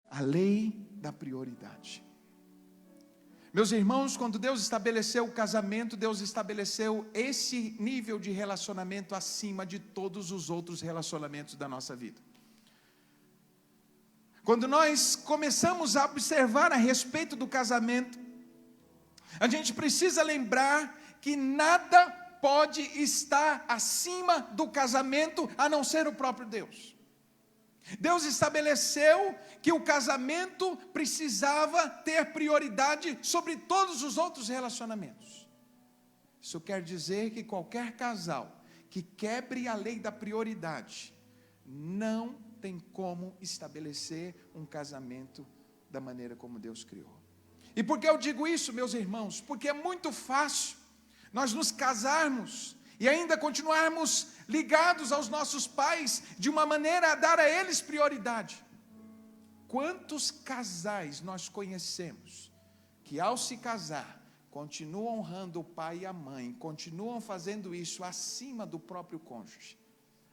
A lei da prioridade. Meus irmãos, quando Deus estabeleceu o casamento, Deus estabeleceu esse nível de relacionamento acima de todos os outros relacionamentos da nossa vida. Quando nós começamos a observar a respeito do casamento, a gente precisa lembrar que nada pode estar acima do casamento, a não ser o próprio Deus. Deus estabeleceu que o casamento precisava ter prioridade sobre todos os outros relacionamentos. Isso quer dizer que qualquer casal que quebre a lei da prioridade não tem como estabelecer um casamento da maneira como Deus criou. E por que eu digo isso, meus irmãos? Porque é muito fácil nós nos casarmos e ainda continuarmos ligados aos nossos pais, de uma maneira a dar a eles prioridade. Quantos casais nós conhecemos, que ao se casar, continuam honrando o pai e a mãe, continuam fazendo isso acima do próprio cônjuge,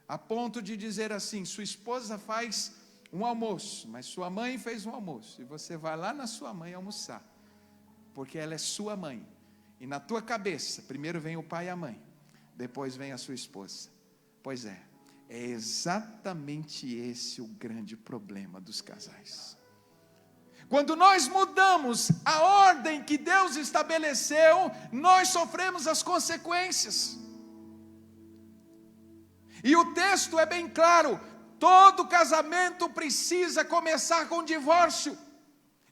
a ponto de dizer assim: sua esposa faz um almoço, mas sua mãe fez um almoço, e você vai lá na sua mãe almoçar, porque ela é sua mãe, e na tua cabeça, primeiro vem o pai e a mãe, depois vem a sua esposa. Pois é exatamente esse o grande problema dos casais. Quando nós mudamos a ordem que Deus estabeleceu, nós sofremos as consequências. E o texto é bem claro: todo casamento precisa começar com divórcio.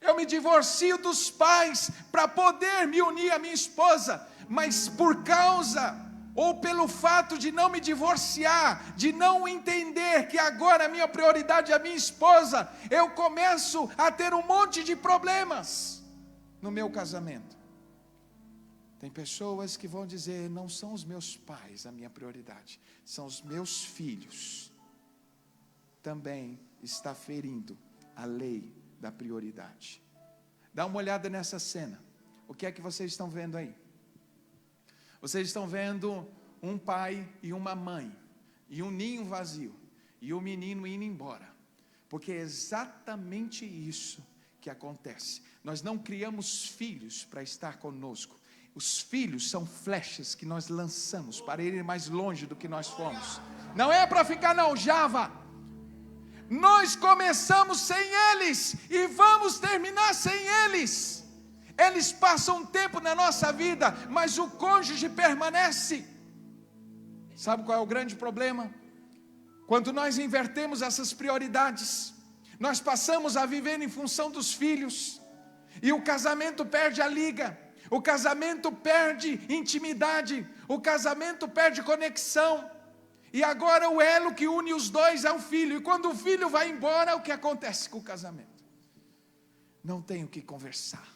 Eu me divorcio dos pais para poder me unir à minha esposa, mas por causa ou pelo fato de não me divorciar, de não entender que agora a minha prioridade é a minha esposa, eu começo a ter um monte de problemas no meu casamento. Tem pessoas que vão dizer: não são os meus pais a minha prioridade, são os meus filhos. Também está ferindo a lei da prioridade. Dá uma olhada nessa cena. O que é que vocês estão vendo aí? Vocês estão vendo um pai e uma mãe, e um ninho vazio, e o menino indo embora, porque é exatamente isso que acontece. Nós não criamos filhos para estar conosco. Os filhos são flechas que nós lançamos para irem mais longe do que nós fomos. Não é para ficar na aljava. Nós começamos sem eles e vamos terminar sem eles. Eles passam um tempo na nossa vida, mas o cônjuge permanece. Sabe qual é o grande problema? Quando nós invertemos essas prioridades, nós passamos a viver em função dos filhos, e o casamento perde a liga, o casamento perde intimidade, o casamento perde conexão, e agora o elo que une os dois é o filho, e quando o filho vai embora, o que acontece com o casamento? Não tem o que conversar,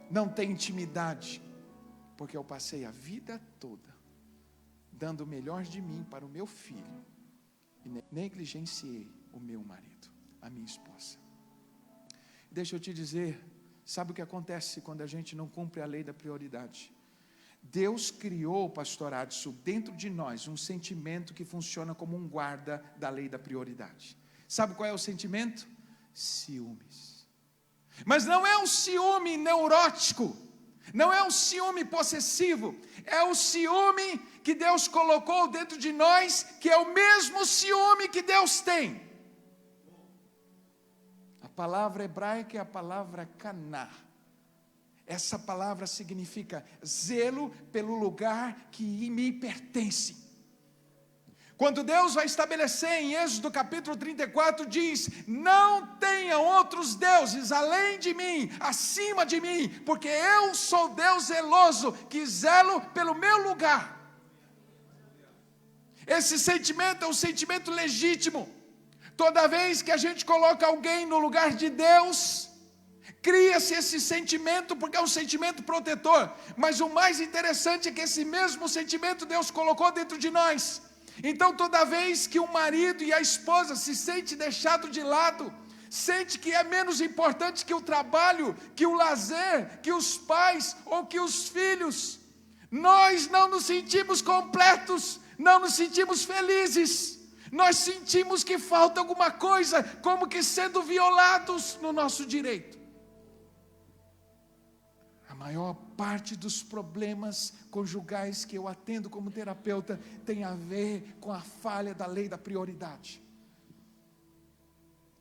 não tem intimidade, porque eu passei a vida toda dando o melhor de mim para o meu filho, e negligenciei o meu marido, a minha esposa. Deixa eu te dizer, sabe o que acontece quando a gente não cumpre a lei da prioridade? Deus criou, pastor Adson, dentro de nós um sentimento que funciona como um guarda da lei da prioridade. Sabe qual é o sentimento? Ciúmes. Mas não é um ciúme neurótico, não é um ciúme possessivo, é o ciúme que Deus colocou dentro de nós, que é o mesmo ciúme que Deus tem. A palavra hebraica é a palavra caná. Essa palavra significa zelo pelo lugar que me pertence. Quando Deus vai estabelecer em Êxodo capítulo 34, diz: não tenham outros deuses além de mim, acima de mim, porque eu sou Deus zeloso, que zelo pelo meu lugar. Esse sentimento é um sentimento legítimo. Toda vez que a gente coloca alguém no lugar de Deus, cria-se esse sentimento, porque é um sentimento protetor. Mas o mais interessante é que esse mesmo sentimento Deus colocou dentro de nós. Então toda vez que o marido e a esposa se sente deixado de lado, sente que é menos importante que o trabalho, que o lazer, que os pais ou que os filhos, nós não nos sentimos completos, não nos sentimos felizes. Nós sentimos que falta alguma coisa, como que sendo violados no nosso direito. A maior parte dos problemas conjugais que eu atendo como terapeuta tem a ver com a falha da lei da prioridade.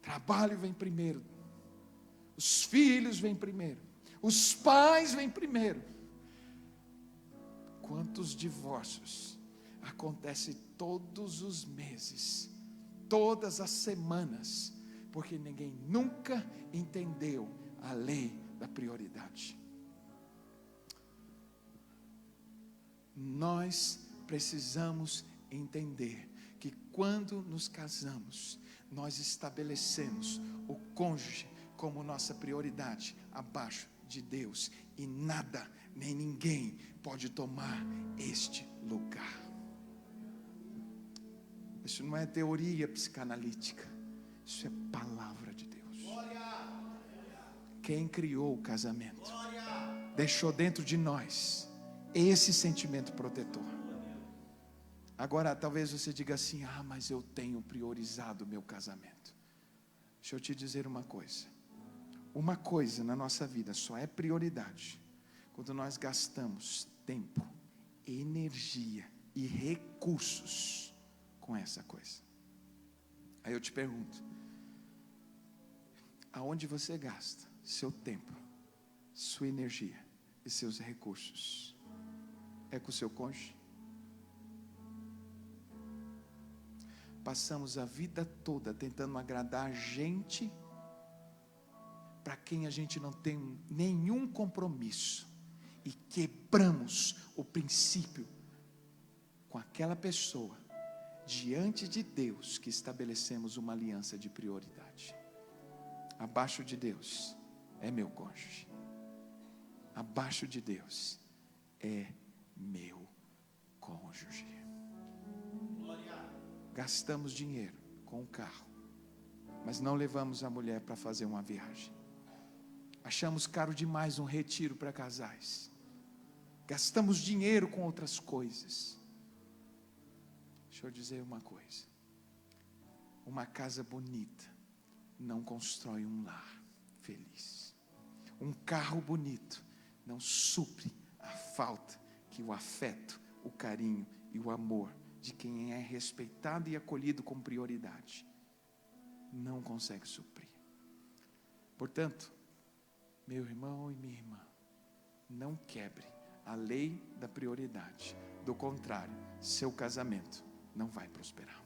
Trabalho vem primeiro, os filhos vêm primeiro, os pais vêm primeiro. Quantos divórcios acontecem todos os meses, todas as semanas, porque ninguém nunca entendeu a lei da prioridade. Nós precisamos entender que quando nos casamos, nós estabelecemos o cônjuge como nossa prioridade abaixo de Deus, e nada nem ninguém pode tomar este lugar. Isso não é teoria psicanalítica, isso é palavra de Deus. Quem criou o casamento deixou dentro de nós esse sentimento protetor. Agora talvez você diga assim: mas eu tenho priorizado o meu casamento. Deixa eu te dizer uma coisa na nossa vida só é prioridade quando nós gastamos tempo, energia e recursos com essa coisa. Aí eu te pergunto: aonde você gasta seu tempo, sua energia e seus recursos? É com o seu cônjuge? Passamos a vida toda tentando agradar gente para quem a gente não tem nenhum compromisso, e quebramos o princípio com aquela pessoa diante de Deus, que estabelecemos uma aliança de prioridade. Abaixo de Deus é meu cônjuge, abaixo de Deus é meu cônjuge. Gastamos dinheiro com o carro, mas não levamos a mulher para fazer uma viagem. Achamos caro demais um retiro para casais. Gastamos dinheiro com outras coisas. Deixa eu dizer uma coisa: uma casa bonita não constrói um lar feliz. Um carro bonito não supre a falta que o afeto, o carinho e o amor de quem é respeitado e acolhido com prioridade não consegue suprir. Portanto, meu irmão e minha irmã, não quebre a lei da prioridade. Do contrário, seu casamento não vai prosperar.